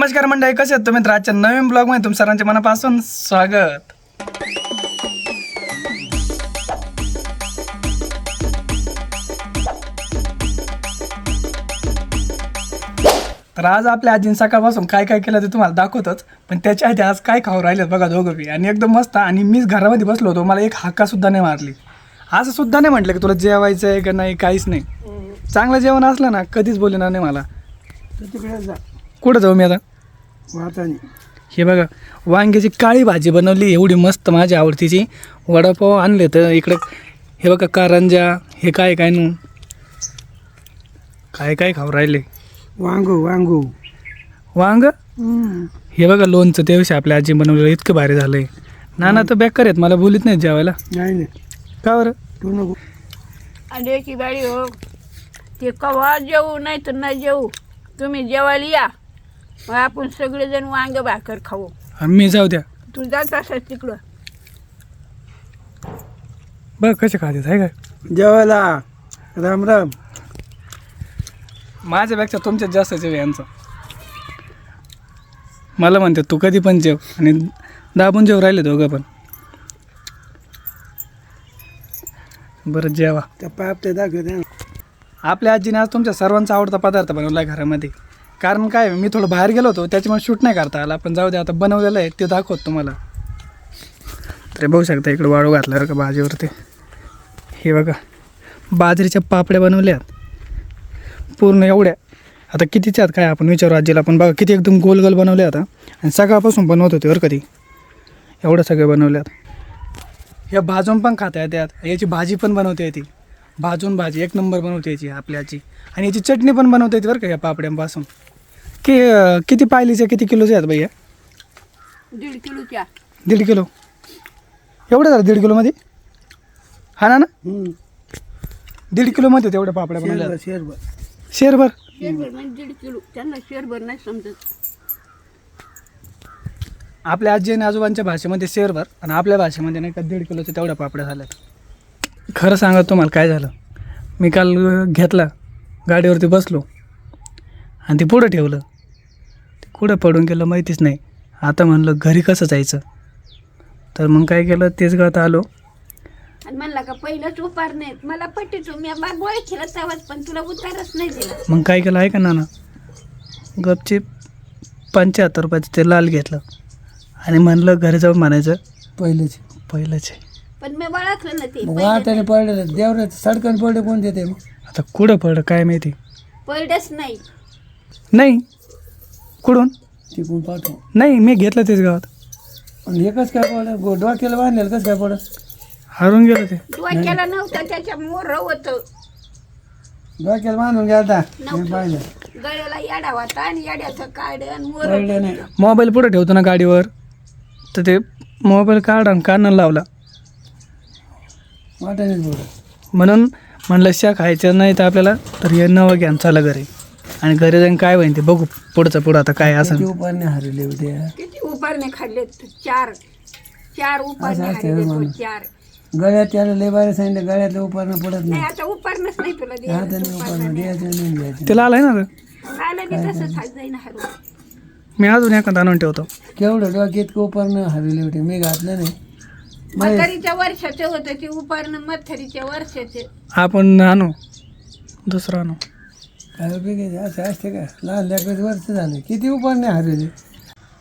नमस्कार मंडळी, कसे आहेत तुम्ही? तर आजच्या नवीन ब्लॉगमध्ये तुम सर्वांचे मनापासून स्वागत. तर आज आपल्या आजीने सकाळपासून काय काय केलं ते तुम्हाला दाखवतोच, पण त्याच्या आधी आज काय खाऊ राहिले बघा दोघं बी. आणि एकदम मस्त. आणि मीच घरामध्ये बसलो होतो, मला एक हाका सुद्धा नाही मारली. असं सुद्धा नाही म्हटलं की तुला जेवायचं आहे का नाही, काहीच नाही. चांगलं जेवण असलं ना कधीच बोलणार नाही मला. तर तिकडे जा. कुठं जाऊ मी आता? वाटाणे हे बघा, वांग्याची काळी भाजी बनवली एवढी मस्त माझ्या आवडतीची. वडापाव आणले तर इकडे. हे बघा कारंजा. हे काय काय नू काय काय खाऊ राहिले. वांगू वांग. हे बघा लोणचं त्या दिवशी आपल्या आजी बनवलेलं इतकं भारी झालंय. नाना तर बेकार आहेत, मला बोलीत नाही जेवायला. नाही का बरं? तू नको. अंड्याची बाळी हो, ते कवा जेवू नाही तर नाही जेवू, तुम्ही जेवायला या, मग आपण सगळेजण वांग भाकर खाऊ. आणि मी जाऊ द्या. तू जात असत तिकडं. बघ कसे खाते आहे काय. जेवायला राम राम. माझ्यापेक्षा तुमच्यात जास्त जेव यांचं. मला म्हणते तू कधी पण जेव, आणि दाबून जेव राहिले दोघं पण. बरं जेवा. त्या पाप ते दाखवते. आपल्या आजीने आज तुमच्या सर्वांचा आवडता पदार्थ बनवला आहे घरामध्ये. कारण काय, मी थोडं बाहेर गेलो होतो त्याच्यामुळे शूट नाही करता आला, पण जाऊ दे आता बनवलेलं आहे ते दाखवत तुम्हाला. तर बघू शकता इकडे वाळू घातल्यावर का भाजीवरती. हे बघा बाजरीच्या पापड्या बनवल्यात पूर्ण एवढ्या. आता कितीच्या आहेत काय आपण विचारू आजीला, पण बघा किती एकदम गोल गोल बनवले आता. आणि सकाळपासून बनवत होते बरं कधी एवढं सगळे बनवल्यात. ह्या भाजून पण खाता येतात, याची भाजी पण बनवते येते. भाजून भाजी एक नंबर बनवते याची आपल्या आजी. आणि याची चटणी पण बनवता येते बरं का या पापड्यांपासून. किती पायलीच्या किती किलोच्या आहेत भैया? 1.5 किलोच्या. 1.5 किलो. एवढं झालं 1.5 किलोमध्ये? हा ना. 1.5 किलोमध्ये तेवढ्या पापड्या बनवल्या. शेरभर शेरभर. शेरभर म्हणजे 1.5 किलो. त्यांना शेरभर नाही समजत. आपल्या आजी आणि आजोबांच्या भाषेमध्ये शेरभर, आणि आपल्या भाषेमध्ये नाही का 1.5 किलोच्या तेवढ्या पापड्या झाल्यात. खरं सांगा तुम्हाला काय झालं, मी काल घेतला गाडीवरती बसलो आणि ते पुढं ठेवलं. ते कुठं पडून गेलं माहितीच नाही. आता म्हणलं घरी कसं जायचं, तर मग काय केलं तेच गात आलो. आणि म्हणला का पहिलंच उपार नाही मला पट्टीचो, मी गोळी खेळत आवाज, पण तुला उतारच नाही दिला. मग काय केलं आहे का नाना, गपची 75 रुपयाचं ते लाल घेतलं आणि म्हणलं घरी जाऊन म्हणायचं पहिलेच पहिलंच आहे. पण मी बाळाकलं ना ते वाटाणे पडले देवरे सडकन पडले कोण देते मग. आता कुठं पडलं काय माहिती. पहिलंच नाही. नाही कुठून तिकून पाठव. नाही, मी घेतलं तेच गावात. आणि एकच काय पडलं डोक्याला बांधलेलं कसं काय पडत. हरून गेलं ते. डोक्याला नव्हतं, त्याच्या मोर होतं. डोक्याला बांधून घ्या आता. मी नव्हतं. पाहिलं गळ्याला याडा होता आणि याड्याचं काढ आणि मोर पडलं नाही. मोबाईल पुढे ठेवतो ना गाडीवर, तर ते मोबाईल काढ आणि कानाला लावला. वाटाणेच बोलत. म्हणून म्हणलं शा खायचं नाही तर आपल्याला, तर हे नवं घ्या चाला घरी. आणि घरी जाऊन काय होईल ते बघू पुढं आता काय असं. किती उपारणे हरले होते. किती उपारणे खाल्ले? चार उपारणे असं असते खाल्ले. म्हणून. 4. गळ्यात त्याला लय बारे सांगितलं गळ्यातलं उपारणं पडत नाही नाही. आता उपारणच नाही तुला हाताने उपारणं द्यायचं नाही घ्यायचं. त्याला आलाय ना रे. आलं की तसंच हात जाईन हरवून. मी अजून एखादा आणून ठेवतो. केवढं डोक्यात उपारणं हरले होते. मी घातलं नाही. म्हातारीच्या वर्षाचं होतं ते उपारणं, म्हातारीच्या वर्षाचे. आपण आणू दुसरं आणू. काय उपयोग असं असते का. लहान लेकरच वर्ष झालं किती उपारणे हरले.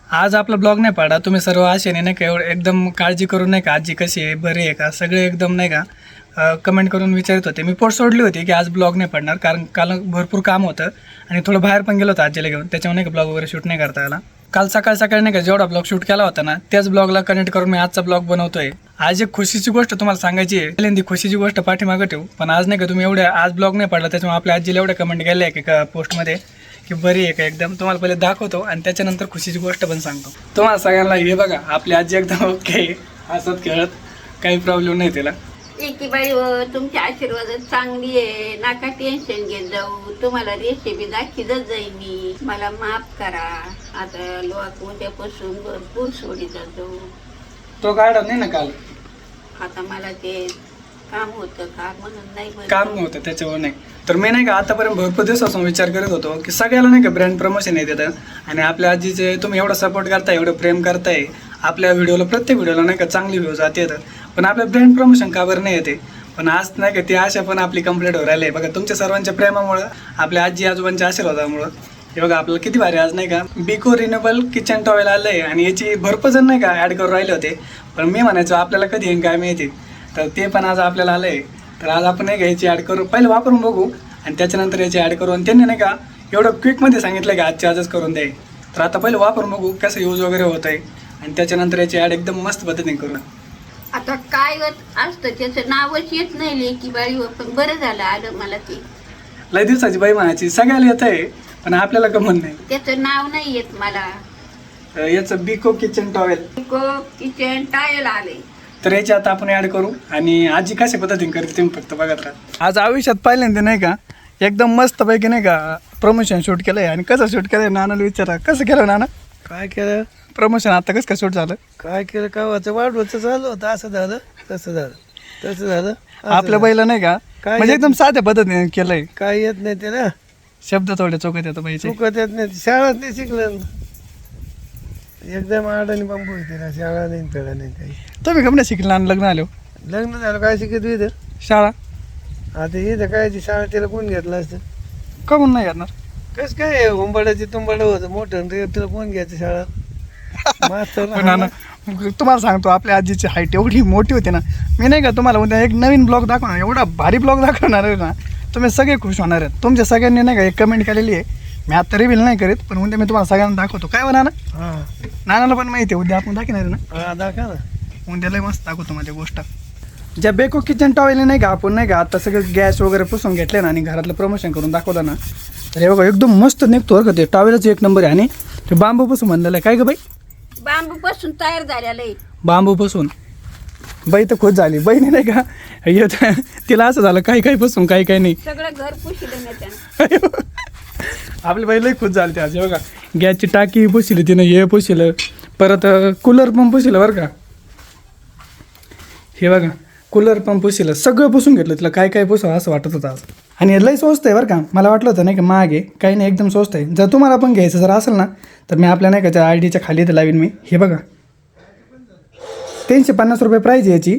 आज आपला ब्लॉग नाही पाडा. तुम्ही सर्व आशेने नाही का एवढं एकदम काळजी करून नाही का आजी कशी आहे, बरी आहे का, सगळे एकदम नाही का कमेंट करून विचारत होते. मी पोस्ट सोडली होती की आज ब्लॉग नाही पडणार, कारण काल भरपूर काम होतं आणि थोडं बाहेर पण गेलो होतं आजीला घेऊन, त्याच्यामुळे नाही का ब्लॉग वगैरे शूट नाही करता आला. काल सकाळी नाही का जेवढा ब्लॉग शूट केला होता ना, त्याच ब्लॉगला कनेक्ट करून मी आजचा ब्लॉग बनवतोय. आज एक खुशीची गोष्ट तुम्हाला सांगायची आहे. पहिल्यांदी खुशीची गोष्ट पाठीमागं ठेवू, पण आज नाही का तुम्ही एवढ्या आज ब्लॉग नाही पडला, त्याच्यामुळे आपल्या आजीला एवढ्या कमेंट गेल्या आहे की पोस्टमध्ये की बरी आहे का एकदम. तुम्हाला पहिले दाखवतो आणि त्याच्यानंतर खुशीची गोष्ट पण सांगतो तुम्हाला सगळ्यांना. हे बघा आपली आजी एकदम ओके, हसत खेळत, काही प्रॉब्लेम नाही तिला. एकी बाई तुमच्या आशीर्वादात चांगली आहे, नाका टेन्शन घेत जाऊ. तुम्हाला रेसिपी दाखवत जाईल मी, मला माफ करा. आता लोक उद्यापासून भरपूर सोडीत जाऊ. तो काढत नाही ना काल. आता मला ते काम होतं का म्हणून नाही बनवलं. काम नव्हतं त्याच्यावर नाही. तर मी नाही का आतापर्यंत भरपूर दिवसापासून विचार करत होतो की सगळ्याला नाही का ब्रँड प्रमोशन येत येतं आणि आपल्या आजीचे तुम्ही एवढा सपोर्ट करताय, एवढं प्रेम करताय आपल्या व्हिडिओला, प्रत्येक व्हिडिओला नाही का चांगली व्ह्यूज जात येतं, पण आपल्या ब्रँड प्रमोशन का बरं नाही येते. पण आज नाही का ती आशा पण आपली कंप्लीट होऊ राहिली आहे बघा, तुमच्या सर्वांच्या प्रेमामुळं, आपल्या आजी आजोबांच्या आशीर्वादामुळं. हे बघा आपल्याला किती भारी आज नाही का बिको रिन्युएबल किचन टॉवेल आलं आहे आणि याची भरपूर जण नाही का ॲड करून राहिले होते, पण मी म्हणायचो आपल्याला कधी येईन काय माहिती, तर ते पण आज आपल्याला आलं आहे. तर आज आपण नाही का याची ॲड करू, पहिले वापरून बघू आणि त्याच्यानंतर याची ॲड करू. आणि त्यांनी नाही का एवढं क्विकमध्ये सांगितलं की आजची आजच करून द्याय, तर आता पहिले वापरून बघू कसं यूज वगैरे होत आहे आणि त्याच्यानंतर याची ॲड एकदम मस्त पद्धतीने करू. आता काय असतं त्याचं नावच येत नाही लेकी बाळीवर, पण बरं झालं आलं मला ते. लय दिवसाची बाई म्हणायची, सगळ्याला येत आहे पण आपल्याला कमन नाही. त्याचं नाव नाही येत मला. याचं बिको किचन टॉवेल, किचन टायल आले. तर याची आता आपण ॲड करू आणि आजी कशा पद्धतीने करते तुम्ही फक्त बघत राहा. आज आयुष्यात पहिल्यांदा नाही का एकदम मस्तपैकी नाही का प्रमोशन शूट केलं आहे. आणि कसं शूट केलं आहे नानाला विचारा, कसं केलं नाना? काय केलं प्रमोशन आता कसं काय शूट झालं? काय केलं कावाचं वाढवचं चालू होतं, असं झालं तसं झालं तसं झालं असं आपल्या झालं. बैला नाही का काय म्हणजे एकदम साध्या पद्धतीने केलंय, काय येत नाही ते ना, शब्द थोडे चौकत येतं पाहिजे. चुकत येत नाही, शाळात नाही शिकलं एकदम आडाने बांबू होते ना, शाळा नाही पेळा नाही काही. तुम्ही कमी शिकले आणि लग्न आलो, लग्न झालं काय शिकत इथं? शाळा आता इथं काय ती शाळा त्याला कोण घेतलं असतं? कमून नाही येणार. कसं काय उंबाडाची तुंबाडं होतं मोठं, तिला कोण घ्यायचं शाळा? मास्तर पण नाना तुम्हाला सांगतो आपल्या आजीची हाईट एवढी मोठी होती ना, मी नाही का तुम्हाला उद्या एक नवीन ब्लॉग दाखवणार, एवढा भारी ब्लॉग दाखवणार आहे ना, तुम्ही सगळे खुश होणार आहेत. तुमच्या सगळ्यांनी नाही का एक कमेंट केलेली आहे, मी आता रिव्हील नाही करीत, पण उद्या मी तुम्हाला सगळ्यांना दाखवतो. काय म्हणा ना, हां नानाला पण माहिती आहे उद्या आपण दाखवणार आहे ना, हां दाखवा ना. उद्याला मस्त दाखवतो माझी गोष्ट. ज्या बेको किचन टॉवेल नाही का आपण नाही का आता सगळं गॅस वगैरे पुसून घेतले ना आणि घरातलं प्रमोशन करून दाखवलं ना, तर हे बघा एकदम मस्त निघतो बरं का, ते टॉवेलच एक नंबर आहे. आणि ते बांबूपासून बनलेलं आहे. काय ग बाई? बांबू पासून तयार झालेलं आहे. बांबूपासून. बाई तर खुश झाली, बहिणी नाही का तिला असं झालं काही काही पासून काही काही नाही, सगळं घर पुसलं ना त्यानं. आपली बाई लई खुश झाली आज. हे बघा गॅसची टाकी पुसली तिनं, हे पुसलं, परत कूलर पण पुसलं बरं का. हे बघा कूलर पण पुसलं, सगळं पुसून घेतलं तिला, काय काय पुसावं असं वाटत होतं आज. आणि लई स्वस्त आहे बरं का, मला वाटलं होतं नाही का महाग आहे, काही नाही एकदम स्वस्त आहे. जर तुम्हाला पण घ्यायचं जर असेल ना तर मी आपल्या नाही का त्या आयडीच्या खाली तर लावीन मी. हे बघा 350 रुपये प्राईज आहे याची,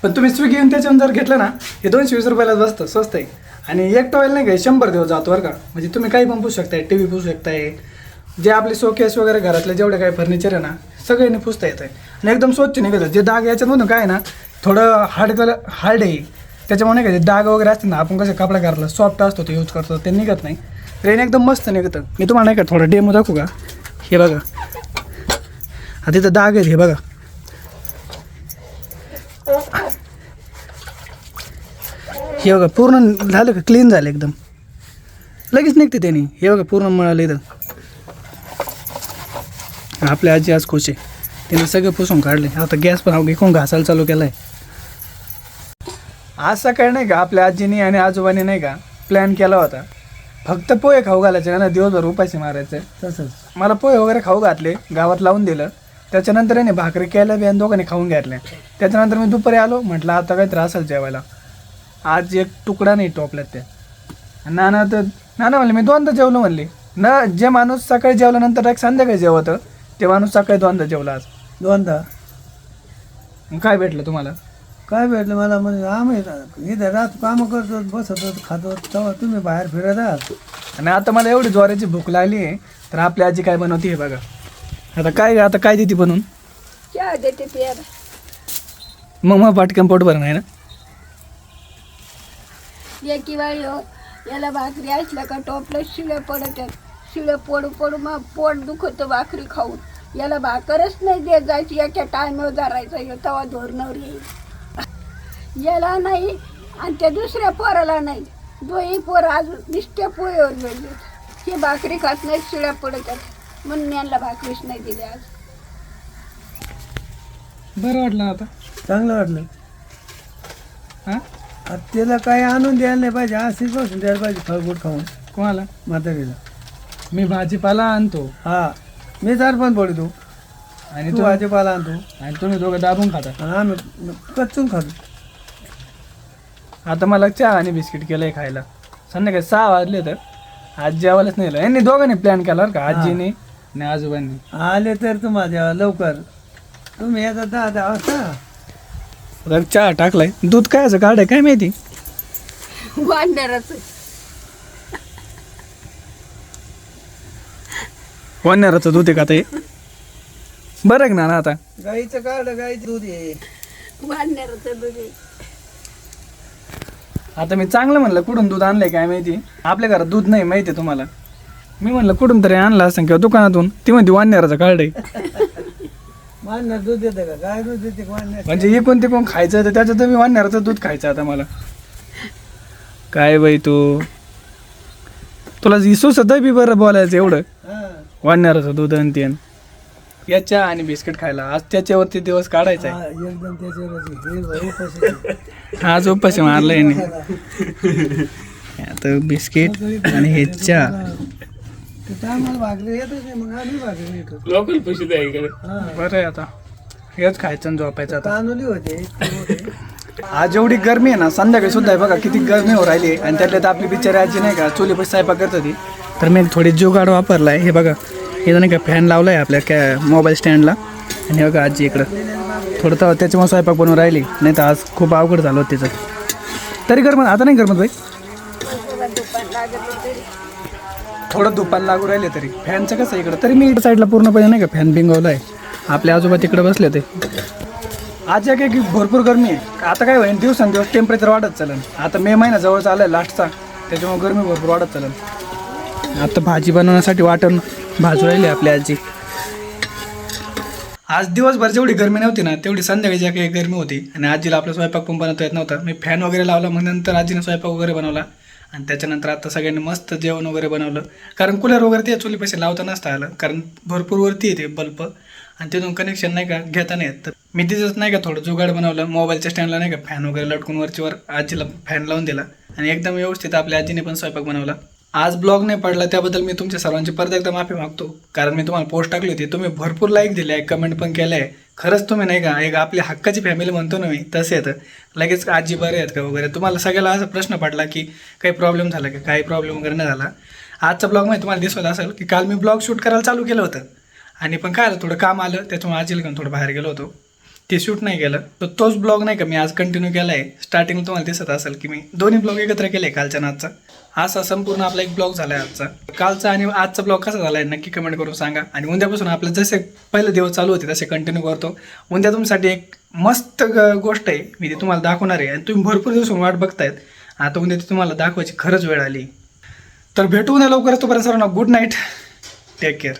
पण तुम्ही स्विगी येऊन त्याच्यावर जर घेतलं ना हे 220 रुपयाला बसतं, स्वस्त आहे. आणि एक टॉवेल नाही का 100 दिवस जातो बरं का, म्हणजे तुम्ही काही पण पुसू शकताय, टी व्ही पुसू शकताय, जे आपले शोकेस वगैरे घरातले जेवढे काही फर्निचर आहे ना सगळ्यांनी पुसता येतं आहे आणि एकदम स्वच्छ निघतं. जे डाग याच्यातून काय आहे ना थोडं हार्ड आहे, त्याच्यामुळे नाही का जे डाग वगैरे असते ना, आपण कसं कपडा घातला सॉफ्ट असतो ते यूज करतो ते निघत नाही, ट्रेन एकदम मस्त निघतं. मी तुम्हाला नाही का थोडं डेमो दाखवू का? हे बघा हा तिथं डाग आहेत, हे बघा हे बघा पूर्ण झालं का, क्लीन झालं एकदम, लगेच निघते त्याने. हे बघा पूर्ण मिळालं इथं. आपल्या आजी आज खुश आहे, तिने सगळं पुसून काढले. आता गॅस पण घेऊन घासायला चालू केला आहे. आज सकाळी नाही का आपल्या आजीने आणि आजोबाने नाही का प्लॅन केला होता फक्त पोहे खाऊ घालायचे ना, दिवसभर उपाशी मारायचे. तसंच मला पोहे वगैरे खाऊ घातले, गावात लावून दिलं. त्याच्यानंतर याने भाकरी केल्या बी आणि दोघांनी खाऊन घेतल्या. त्याच्यानंतर मी दुपारी आलो, म्हटलं आता काही त्रास असेल जेवायला. आज एक तुकडा नाही टोपल्यात त्या. नाना म्हणले मी दोनदा जेवलो म्हणले ना. जे माणूस सकाळी जेवल्यानंतर एक संध्याकाळी जेवतं ते माणूस सकाळी दोनदा जेवला आज. दोनदा काय भेटलं तुम्हाला? काय भेटलं मला? म्हणजे आम्ही इथं रात कामं करतो, बसतो, खातो, तेव्हा तुम्ही बाहेर फिरत आहात. आणि आता मला एवढी ज्वारीची भूक लागली आहे, तर आपली आजी काय बनवते हे बघा. आता काय देते बनवून? चहा देते प्यायला. मग पाटकन पोट भरण आहे ना. एकी वाळी हो याला भाकरी असल्या का टोपलं शिळे पडत आहेत, शिळे पडू पडू मग पोट दुखतं भाकरी खाऊन. याला भाकरच नाही देत जायची, एका टायमावर धरायचा तवा धोरणावर येईल. याला नाही आणि त्या दुसऱ्या पोराला नाही, दोन्ही पोरं अजून निष्ठ्या पोळीवर गेले. हे भाकरी खात नाही, शिळ्या पडत आहेत म्हणून यांना भाकरीच नाही दिली आज. बरं वाटलं आता, चांगलं वाटलं. हां आता त्याला काही आणून द्यायला नाही पाहिजे, असेच बसून द्यायला पाहिजे फळगूट खाऊन कोणाला? म्हातारीला. मी भाजीपाला आणतो हा मी चार पण पडतो आणि तू तू भाजीपाला आणतो आणि तुम्ही दोघं दाबून खाता. आणि आम्ही कच्चून खातो. आता मला चहा आणि बिस्किट केलंय खायला. संध्याकाळी 6 वाजले तर आज जेवायलाच नाही यांनी दोघांनी प्लॅन केला बरं का, आजीने आणि आजोबांनी. आले तर तुम्हाला जेव्हा लवकर तुम्ही येतात 10 वाजता. तर चहा टाकलाय, दूध काय असं काढाय काय माहिती. वाढणारच वानराचं दूध आहे का ते? बरं आहे ना आता. गाईचं काढलं, गाईचं दूध आहे. वाढणारच बघे. आता मी चांगलं म्हणलं कुठून दूध आणलंय काय माहिती. आपल्या घरात दूध नाही माहिती आहे तुम्हाला. मी म्हणलं कुठून तरी आणलं असं किंवा दुकानातून, ती म्हणते वानराचं काढलंय. वाढणार दूध देते का? गाय दूध देते का वाढणार? म्हणजे इकून तिकून खायचं तर त्याच्यात मी वानराचं दूध खायचं आता मला. काय बाई तुला सुचत बी बरं बोलायचं एवढं. हा. वानराचं दूध आणि ते या चहा आणि बिस्किट खायला आज त्याच्यावरती दिवस काढायचा आहे. हा, एकदम त्याच्यावरच हे भाऊ उपाशी. आज उपाशी मारलं याने. आता बिस्किट आणि हे चहा. तिथं आम्हाला भागले येतच नाही, मग आम्ही भागले येतो. लोकल पैसे द्या इकडे. हा. बरं आहे आता हेच खायचं आणि झोपायचं आता. तांदुली होते ते होते. आज एवढी गरमी आहे ना, संध्याकाळी सुद्धा आहे बघा किती गरमी हो राहिली. आणि त्यातल्या तर आपली बिचारी आजी नाही का चुली पैसे स्वयंपाक करत होती, तर मी थोडी जुगाड वापरलाय. हे बघा इथं नाही का फॅन लावलाय आपल्या मोबाईल स्टँडला. आणि हे बघा आजी इकडं थोडं तर त्याच्यामुळे स्वयंपाक बनवून राहिली, नाही तर आज खूप अवघड झालं होतं त्याचं. तरी गरमत आता नाही गरमत बाई, थोडं दुपार लागू राहिले तरी. फॅनचं कसं इकडं तरी मी इकडं साईडला पूर्णपणे नाही का फॅन बिंगवला आहे. आपल्या आजोबा तिकडे बसले ते. आज या काही भरपूर गरमी आहे. आता काय होईल दिवसांदिवस टेम्परेचर वाढत चालेल. आता मे महिना जवळ आलाय लास्टचा, त्याच्यामुळे गरमी भरपूर वाढत चालेल. आता भाजी बनवण्यासाठी वाटण भाजू राहिली आपली आजी. आज दिवसभर जेवढी गरमी नव्हती ना, तेवढी संध्याकाळी ज्या काही गरमी होती. आणि आजीला आपला स्वयंपाक पण बनवता येत नव्हता. मी फॅन वगैरे लावला, मग नंतर आजीने स्वयंपाक वगैरे बनवला. आणि त्याच्यानंतर आता सगळ्यांनी मस्त जेवण वगैरे बनवलं. कारण कूलर वगैरे ते चुली पैसे लावता नसता आलं, कारण भरपूर वरती येते बल्ब आणि तिथून कनेक्शन नाही का घेता नाही येत. तर मी तिथंच नाही का थोडं जुगाड बनवलं, मोबाईलच्या स्टँडला नाही का फॅन वगैरे लटकून वरचीवर आजीला फॅन लावून दिला. आणि एकदम व्यवस्थित आपल्या आजीने पण स्वयंपाक बनवला. आज ब्लॉग नाही पडला त्याबद्दल मी तुमच्या सर्वांची परत एकदा माफी मागतो. कारण मी तुम्हाला पोस्ट टाकली होती, तुम्ही भरपूर लाईक दिले आहे, कमेंट पण केलं आहे. खरंच तुम्ही नाही का एक आपली हक्काची फॅमिली म्हणतो ना मी, तसे येतं लगेच आजी बरे आहेत का वगैरे. तुम्हाला सगळ्याला असा प्रश्न पडला की काही प्रॉब्लेम झाला का, काही प्रॉब्लेम वगैरे नाही झाला. आजचा ब्लॉगमध्ये तुम्हाला दिसत असेल की काल मी ब्लॉग शूट करायला चालू केलं होतं, आणि पण काय आलं थोडं काम आलं, त्याच्यामुळे आजीला घेऊन थोडं बाहेर गेलो होतो, ते शूट नाही केलं. तर तोच ब्लॉग नाही का मी आज कंटिन्यू केला आहे. स्टार्टिंगला तुम्हाला दिसत असेल की मी दोन्ही ब्लॉग एकत्र केले कालच्या आणि आजचा. असा संपूर्ण आपला एक ब्लॉग झाला आहे आजचा. कालचा आणि आजचा ब्लॉग कसा झाला आहे नक्की कमेंट करून सांगा. आणि उद्यापासून आपलं जसे पहिले दिवस चालू होते तसे कंटिन्यू करतो. उद्या तुमच्यासाठी एक मस्त गोष्ट आहे, मी ती तुम्हाला दाखवणार आहे. आणि तुम्ही भरपूर दिवसून वाट बघतायत, आता उद्या ती तुम्हाला दाखवायची खरंच वेळ आली. तर भेटू उद्या लवकरच. तोपर्यंत सर्वांना गुड नाईट, टेक केअर.